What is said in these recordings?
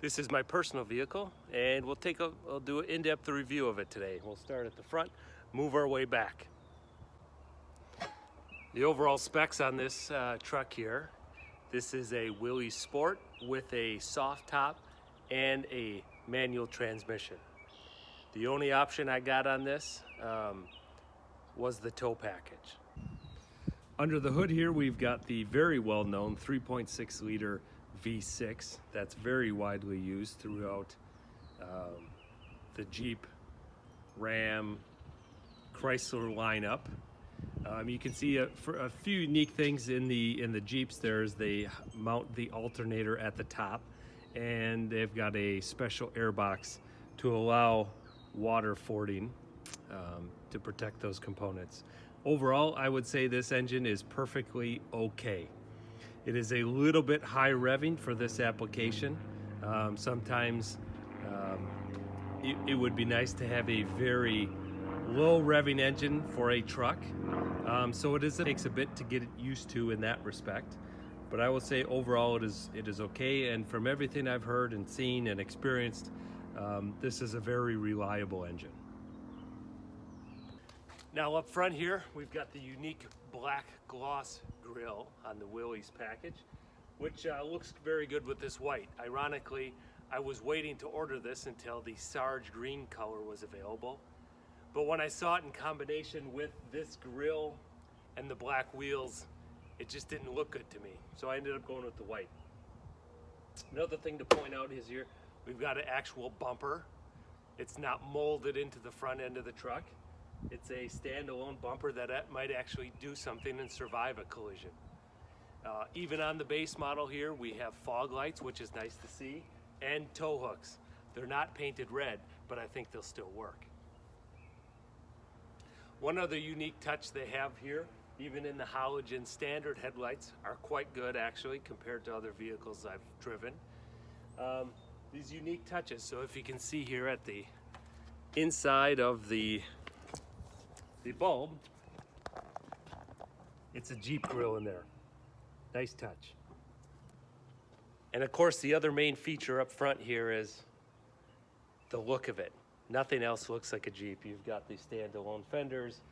This is my personal vehicle, and I'll do an in-depth review of it today. We'll start at the front, move our way back. The overall specs on this truck here, this is a Willy Sport with a soft top and a manual transmission. The only option I got on this was the tow package. Under the hood here, we've got the very well-known 3.6 liter V6 that's very widely used throughout the Jeep, Ram, Chrysler lineup. You can see for a few unique things in the Jeeps. They mount the alternator at the top, and they've got a special air box to allow water fording to protect those components. Overall, I would say this engine is perfectly okay. It is a little bit high revving for this application. Sometimes it would be nice to have a very low revving engine for a truck. So it takes a bit to get it used to in that respect. But I will say overall it is okay, and from everything I've heard and seen and experienced, this is a very reliable engine. Now up front here, we've got the unique black gloss grille on the Willy's package, which looks very good with this white. Ironically, I was waiting to order this until the Sarge green color was available. But when I saw it in combination with this grille and the black wheels, it just didn't look good to me. So I ended up going with the white. Another thing to point out is here, we've got an actual bumper. It's not molded into the front end of the truck. It's a standalone bumper that might actually do something and survive a collision. Even on the base model here, we have fog lights, which is nice to see, and tow hooks. They're not painted red, but I think they'll still work. One other unique touch they have here, even in the halogen standard headlights, are quite good actually compared to other vehicles I've driven. These unique touches, so if you can see here at the inside of the bulb, it's a Jeep grille in there. Nice touch. And of course, the other main feature up front here is the look of it. Nothing else looks like a Jeep. You've got the standalone fenders,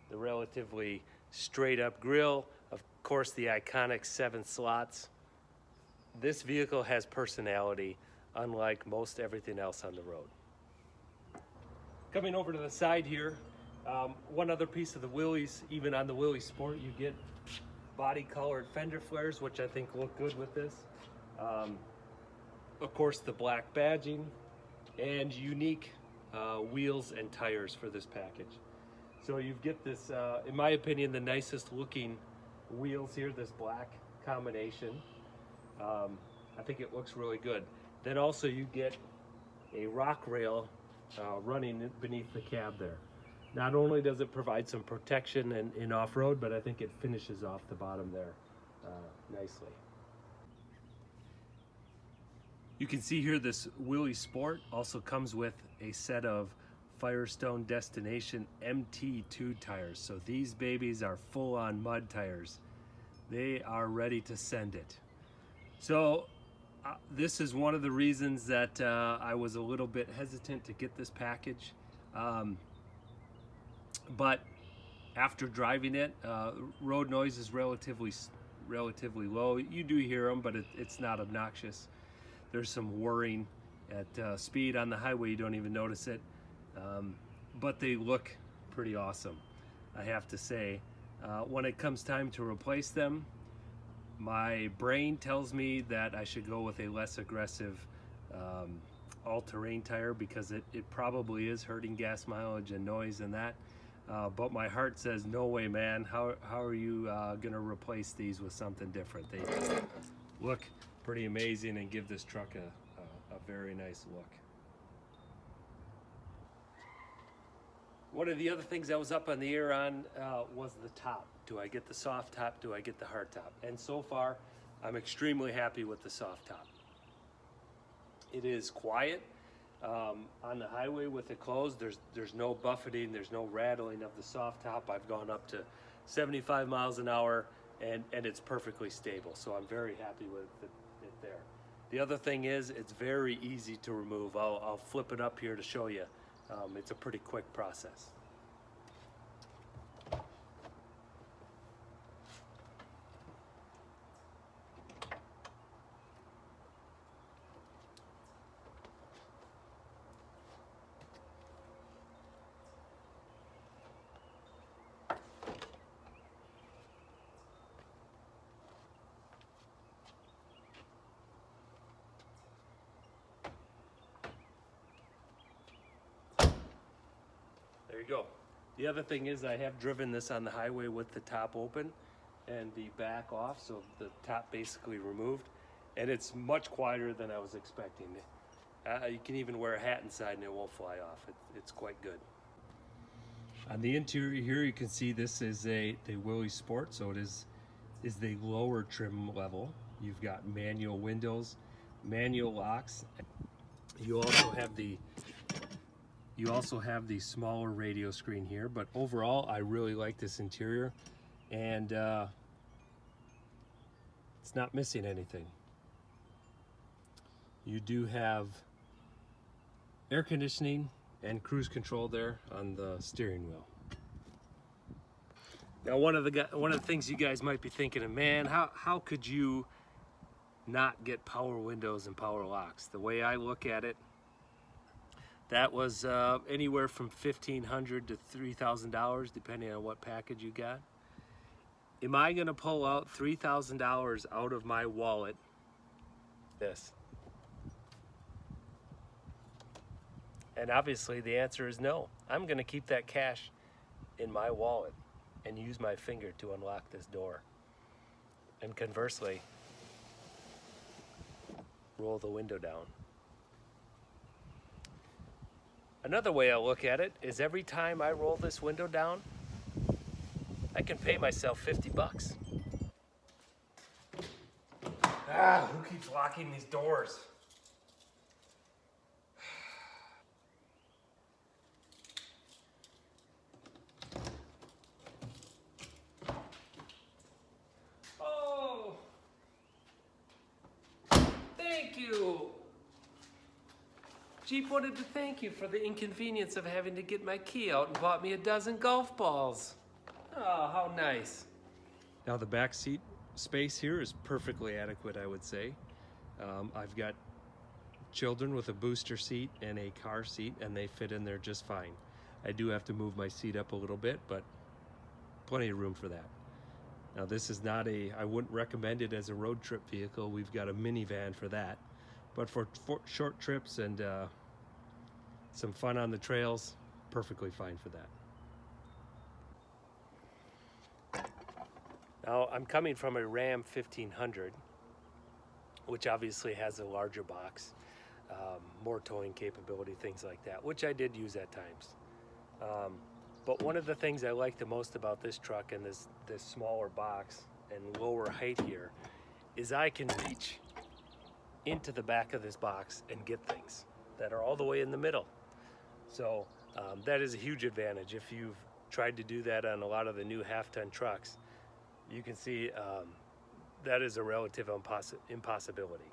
the relatively straight up grille, of course the iconic 7 slots. This vehicle has personality, unlike most everything else on the road. Coming over to the side here, one other piece of the Willys, even on the Willy Sport, you get body colored fender flares, which I think look good with this. Of course, the black badging and unique wheels and tires for this package. So you get this, in my opinion, the nicest looking wheels here, this black combination. I think it looks really good. Then also you get a rock rail running beneath the cab there. Not only does it provide some protection in off-road, but I think it finishes off the bottom there nicely. You can see here this Willy Sport also comes with a set of Firestone Destination MT2 tires. So these babies are full-on mud tires. They are ready to send it. So this is one of the reasons that I was a little bit hesitant to get this package. But after driving it, road noise is relatively low. You do hear them, but it's not obnoxious. There's some whirring at speed on the highway. You don't even notice it. But they look pretty awesome, I have to say. When it comes time to replace them, my brain tells me that I should go with a less aggressive all-terrain tire, because it probably is hurting gas mileage and noise and that. But my heart says, no way, man. How are you gonna replace these with something different? They look pretty amazing and give this truck a very nice look. One of the other things I was up on the air on was the top. Do I get the soft top? Do I get the hard top? And so far, I'm extremely happy with the soft top. It is quiet. On the highway with it closed, there's no buffeting, there's no rattling of the soft top. I've gone up to 75 miles an hour and it's perfectly stable, so I'm very happy with it there. The other thing is it's very easy to remove. I'll flip it up here to show you. It's a pretty quick process. There you go. The other thing is I have driven this on the highway with the top open and the back off, so the top basically removed, and it's much quieter than I was expecting. You can even wear a hat inside and it won't fly off. It's quite good. On the interior here, you can see this is the Willy Sport, so it is the lower trim level. You've got manual windows, manual locks. You also have the smaller radio screen here, but overall I really like this interior, and it's not missing anything. You do have air conditioning and cruise control there on the steering wheel. Now one of the things you guys might be thinking, man, how could you not get power windows and power locks? The way I look at it, that was anywhere from $1,500 to $3,000 depending on what package you got. Am I gonna pull out $3,000 out of my wallet? This. And obviously the answer is no. I'm gonna keep that cash in my wallet and use my finger to unlock this door. And conversely, roll the window down. Another way I look at it is every time I roll this window down, I can pay myself 50 bucks. Who keeps locking these doors? Oh, thank you. Jeep wanted to thank you for the inconvenience of having to get my key out and bought me a dozen golf balls. Oh, how nice. Now the back seat space here is perfectly adequate, I would say. I've got children with a booster seat and a car seat, and they fit in there just fine. I do have to move my seat up a little bit, but plenty of room for that. Now this is not I wouldn't recommend it as a road trip vehicle. We've got a minivan for that. But for short trips and some fun on the trails, perfectly fine for that. Now I'm coming from a Ram 1500, which obviously has a larger box, more towing capability, things like that, which I did use at times. But one of the things I like the most about this truck and this smaller box and lower height here is I can reach into the back of this box and get things that are all the way in the middle. So that is a huge advantage. If you've tried to do that on a lot of the new half-ton trucks, you can see that is a relative impossibility.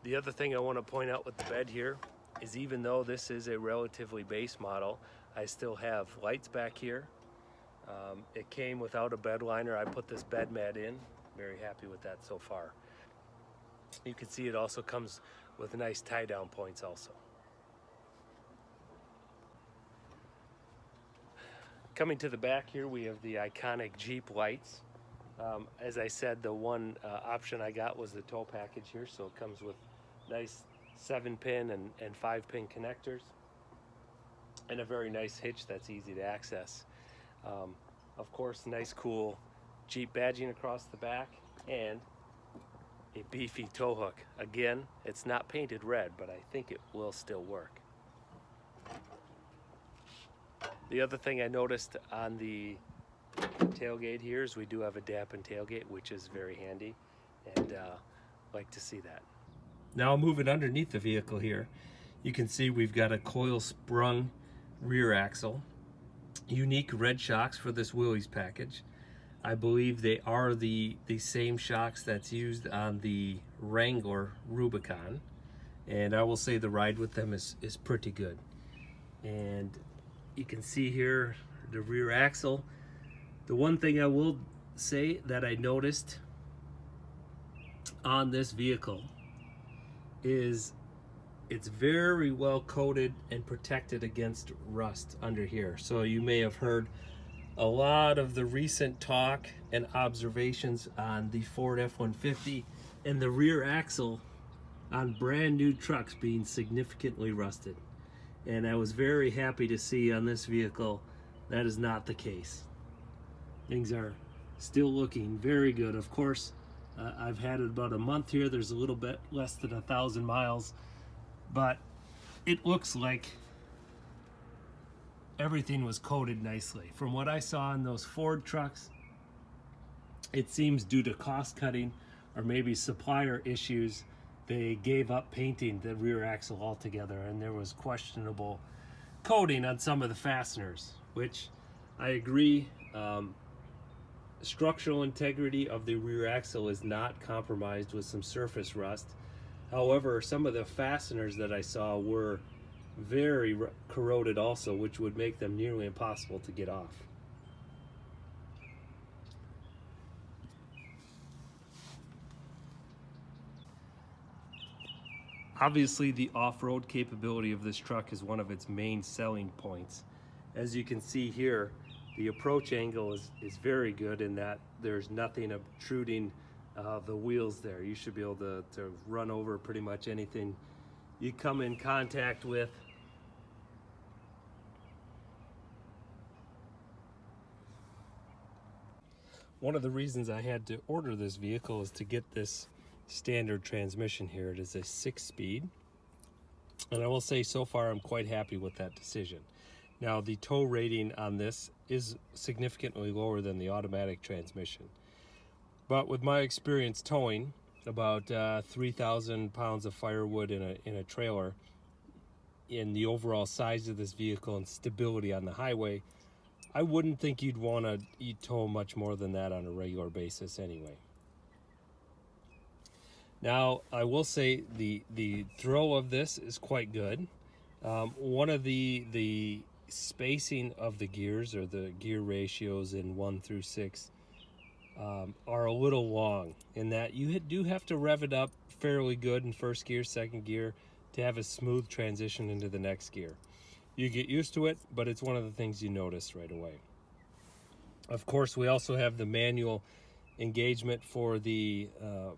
The other thing I want to point out with the bed here is even though this is a relatively base model, I still have lights back here. It came without a bed liner. I put this bed mat in. Very happy with that so far. You can see it also comes with nice tie-down points also. Coming to the back here, we have the iconic Jeep lights. As I said, the one option I got was the tow package here, so it comes with nice 7-pin and 5-pin connectors, and a very nice hitch that's easy to access. Of course, nice cool Jeep badging across the back, and a beefy tow hook. Again, it's not painted red, but I think it will still work. The other thing I noticed on the tailgate here is we do have a dampened tailgate, which is very handy, and like to see that. Now moving underneath the vehicle here, you can see we've got a coil sprung rear axle, unique red shocks for this Willy's package. I believe they are the same shocks that's used on the Wrangler Rubicon, and I will say the ride with them is pretty good. And you can see here the rear axle. The one thing I will say that I noticed on this vehicle is it's very well coated and protected against rust under here. So you may have heard a lot of the recent talk and observations on the Ford F-150 and the rear axle on brand new trucks being significantly rusted. And I was very happy to see on this vehicle that is not the case. Things are still looking very good. Of course, I've had it about a month here. There's a little bit less than 1,000 miles, but it looks like everything was coated nicely. From what I saw in those Ford trucks, it seems due to cost cutting or maybe supplier issues, they gave up painting the rear axle altogether, and there was questionable coating on some of the fasteners, which I agree. Structural integrity of the rear axle is not compromised with some surface rust. However, some of the fasteners that I saw were very corroded also, which would make them nearly impossible to get off. Obviously, the off-road capability of this truck is one of its main selling points. As you can see here, the approach angle is very good in that there's nothing obtruding the wheels there. You should be able to run over pretty much anything you come in contact with. One of the reasons I had to order this vehicle is to get this standard transmission here. It is a 6-speed, and I will say so far I'm quite happy with that decision. Now, the tow rating on this is significantly lower than the automatic transmission, but with my experience towing about 3,000 pounds of firewood in a trailer, in the overall size of this vehicle and stability on the highway, I wouldn't think you'd want to tow much more than that on a regular basis anyway. Now, I will say the throw of this is quite good. One of the spacing of the gears, or the gear ratios in 1 through 6, are a little long in that you do have to rev it up fairly good in first gear, second gear to have a smooth transition into the next gear. You get used to it, but it's one of the things you notice right away. Of course, we also have the manual engagement for the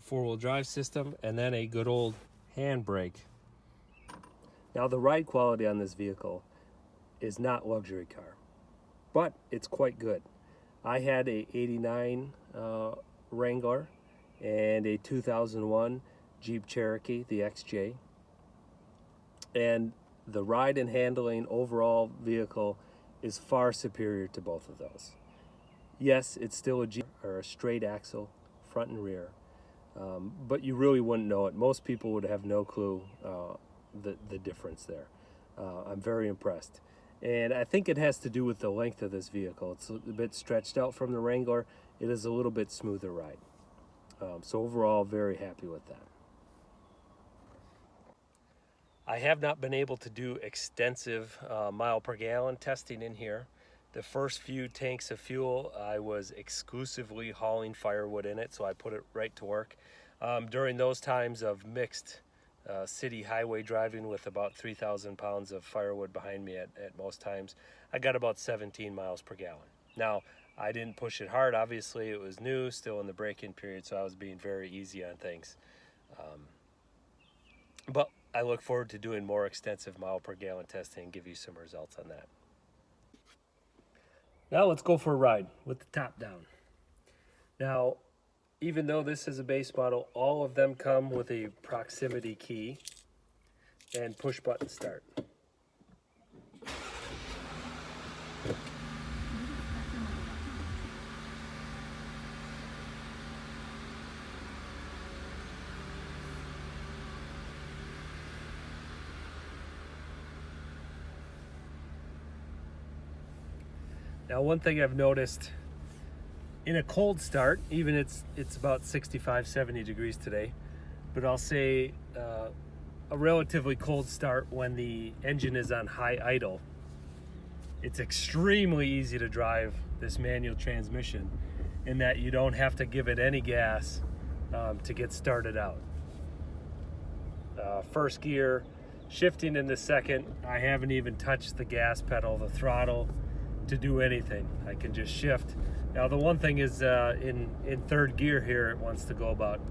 four-wheel drive system, and then a good old handbrake. Now, the ride quality on this vehicle is not luxury car, but it's quite good. I had a 89 Wrangler and a 2001 Jeep Cherokee, the XJ, and the ride and handling overall vehicle is far superior to both of those. Yes, it's still a Jeep, or a straight axle, front and rear, but you really wouldn't know it. Most people would have no clue the difference there. I'm very impressed. And I think it has to do with the length of this vehicle. It's a bit stretched out from the Wrangler. It is a little bit smoother ride. So overall, very happy with that. I have not been able to do extensive mile per gallon testing in here. The first few tanks of fuel, I was exclusively hauling firewood in it, so I put it right to work. During those times of mixed city highway driving with about 3,000 pounds of firewood behind me at most times, I got about 17 miles per gallon. Now, I didn't push it hard. Obviously, it was new, still in the break-in period, so I was being very easy on things. But I look forward to doing more extensive mile per gallon testing and give you some results on that. Now let's go for a ride with the top down. Now, even though this is a base model, all of them come with a proximity key and push button start. Now, one thing I've noticed in a cold start, even it's about 65, 70 degrees today, but I'll say a relatively cold start when the engine is on high idle. It's extremely easy to drive this manual transmission in that you don't have to give it any gas to get started out. First gear, shifting into second, I haven't even touched the gas pedal, the throttle, to do anything. I can just shift. Now the one thing is in third gear here, it wants to go about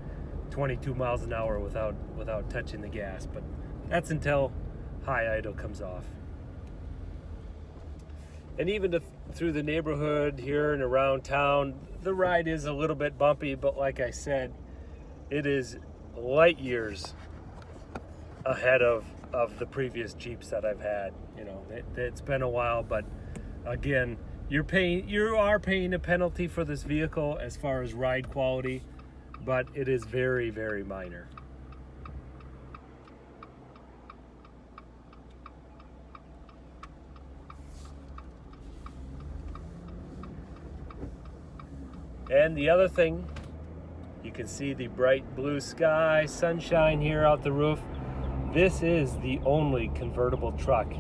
22 miles an hour without touching the gas, but that's until high idle comes off. And even through the neighborhood here and around town, the ride is a little bit bumpy, but like I said, it is light years ahead of the previous Jeeps that I've had. You know, it's been a while, but again, you are paying a penalty for this vehicle as far as ride quality, but it is very, very minor. And the other thing, you can see the bright blue sky, sunshine here out the roof. This is the only convertible truck,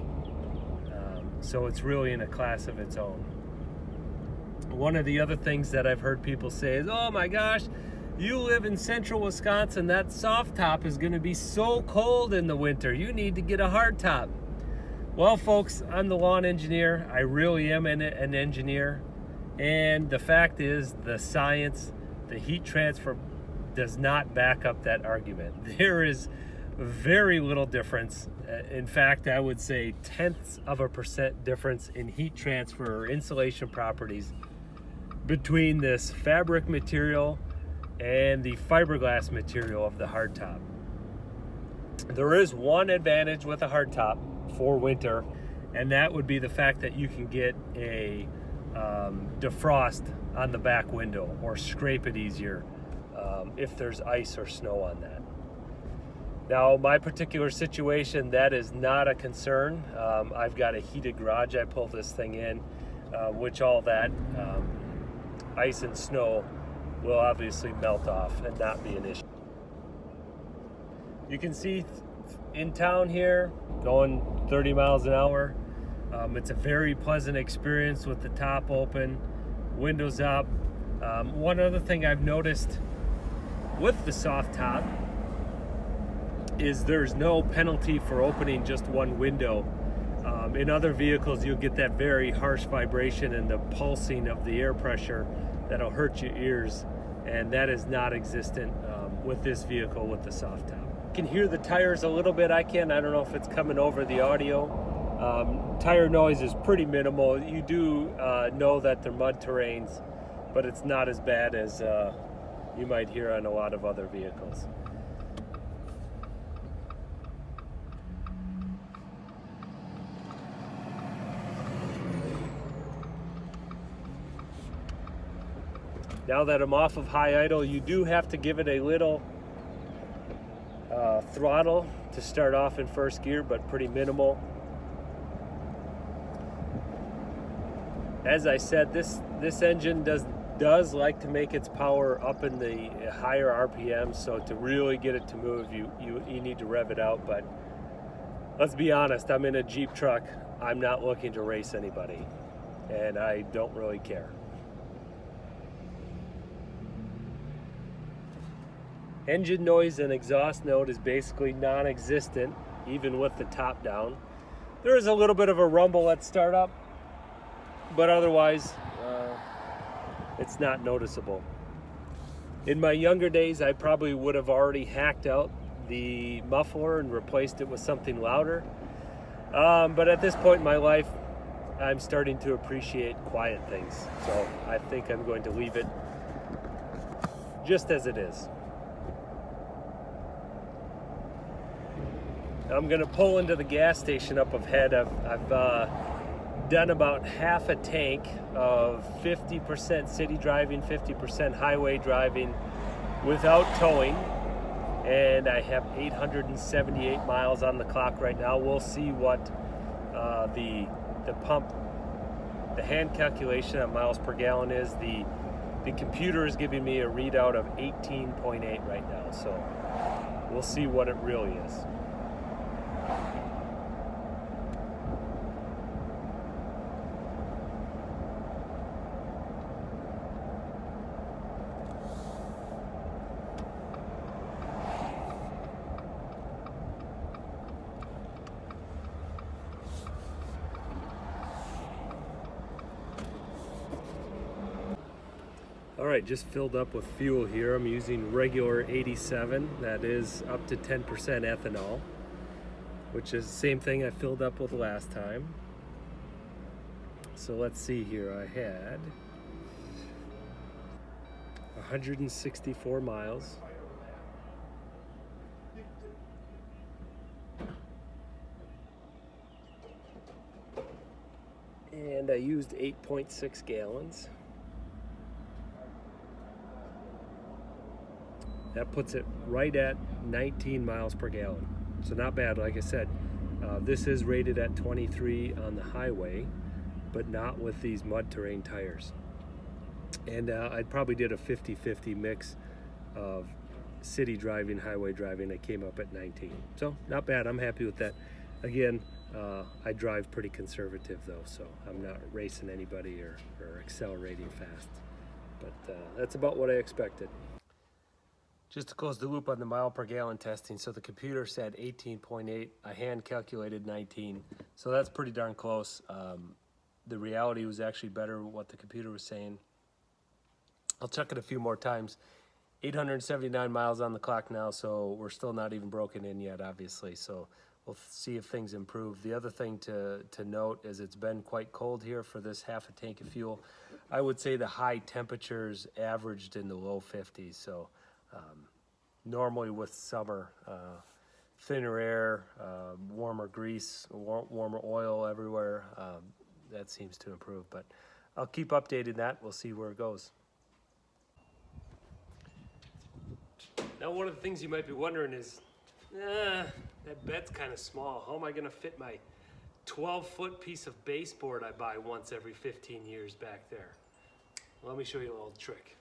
so it's really in a class of its own. One of the other things that I've heard people say is, oh my gosh, you live in central Wisconsin, that soft top is going to be so cold in the winter. You need to get a hard top. Well, folks, I'm the lawn engineer. I really am an engineer. And the fact is, the science, the heat transfer does not back up that argument. There is very little difference. In fact, I would say 0.1% difference in heat transfer or insulation properties between this fabric material and the fiberglass material of the hardtop. There is one advantage with a hardtop for winter, and that would be the fact that you can get a defrost on the back window or scrape it easier if there's ice or snow on that. Now, my particular situation, that is not a concern. I've got a heated garage. I pull this thing in, which all that ice and snow will obviously melt off and not be an issue. You can see in town here, going 30 miles an hour. It's a very pleasant experience with the top open, windows up. One other thing I've noticed with the soft top is there's no penalty for opening just one window. In other vehicles, you'll get that very harsh vibration and the pulsing of the air pressure that'll hurt your ears, and that is not existent with this vehicle with the soft top. You can hear the tires a little bit. I don't know if it's coming over the audio. Tire noise is pretty minimal. You do know that they're mud terrains, but it's not as bad as you might hear on a lot of other vehicles. Now that I'm off of high idle, you do have to give it a little throttle to start off in first gear, but pretty minimal. As I said, this engine does like to make its power up in the higher RPM, so to really get it to move, you need to rev it out. But let's be honest, I'm in a Jeep truck. I'm not looking to race anybody, and I don't really care. Engine noise and exhaust note is basically non-existent, even with the top down. There is a little bit of a rumble at startup, but otherwise, it's not noticeable. In my younger days, I probably would have already hacked out the muffler and replaced it with something louder. But at this point in my life, I'm starting to appreciate quiet things. So I think I'm going to leave it just as it is. I'm gonna pull into the gas station up ahead. I've done about half a tank of 50% city driving, 50% highway driving without towing, and I have 878 miles on the clock right now. We'll see what the pump, the hand calculation on miles per gallon is. The computer is giving me a readout of 18.8 right now, so we'll see what it really is. All right, just filled up with fuel here. I'm using regular 87. That is up to 10% ethanol, which is the same thing I filled up with last time. So let's see here. I had 164 miles. And I used 8.6 gallons. That puts it right at 19 miles per gallon. So not bad. Like I said, this is rated at 23 on the highway, but not with these mud terrain tires. And I probably did a 50-50 mix of city driving, highway driving. I came up at 19. So not bad. I'm happy with that. Again, I drive pretty conservative though, so I'm not racing anybody or accelerating fast. But that's about what I expected. Just to close the loop on the mile per gallon testing, so the computer said 18.8, I hand calculated 19, so that's pretty darn close. The reality was actually better than what the computer was saying. I'll check it a few more times. 879 miles on the clock now, so we're still not even broken in yet, obviously, so we'll see if things improve. The other thing to note is it's been quite cold here for this half a tank of fuel. I would say the high temperatures averaged in the low 50s, so normally with summer, thinner air, warmer grease, warmer oil everywhere, that seems to improve. But I'll keep updating that. We'll see where it goes. Now, one of the things you might be wondering is, that bed's kind of small. How am I going to fit my 12-foot piece of baseboard I buy once every 15 years back there? Well, let me show you a little trick.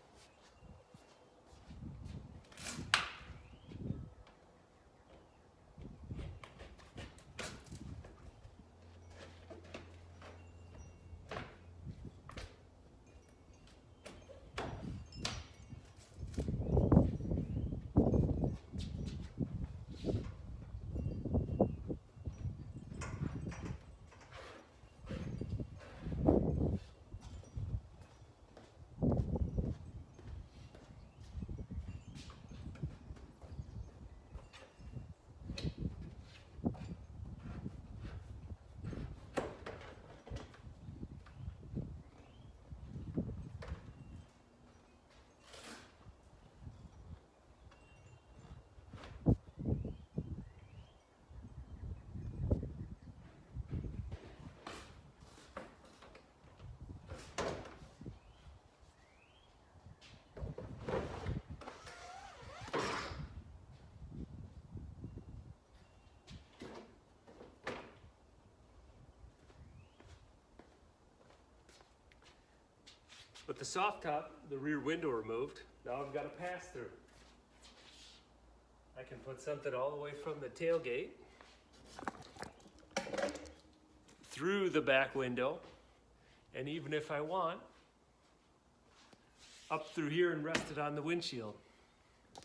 With the soft top, the rear window removed, now I've got a pass through. I can put something all the way from the tailgate through the back window, and even if I want, up through here and rest it on the windshield.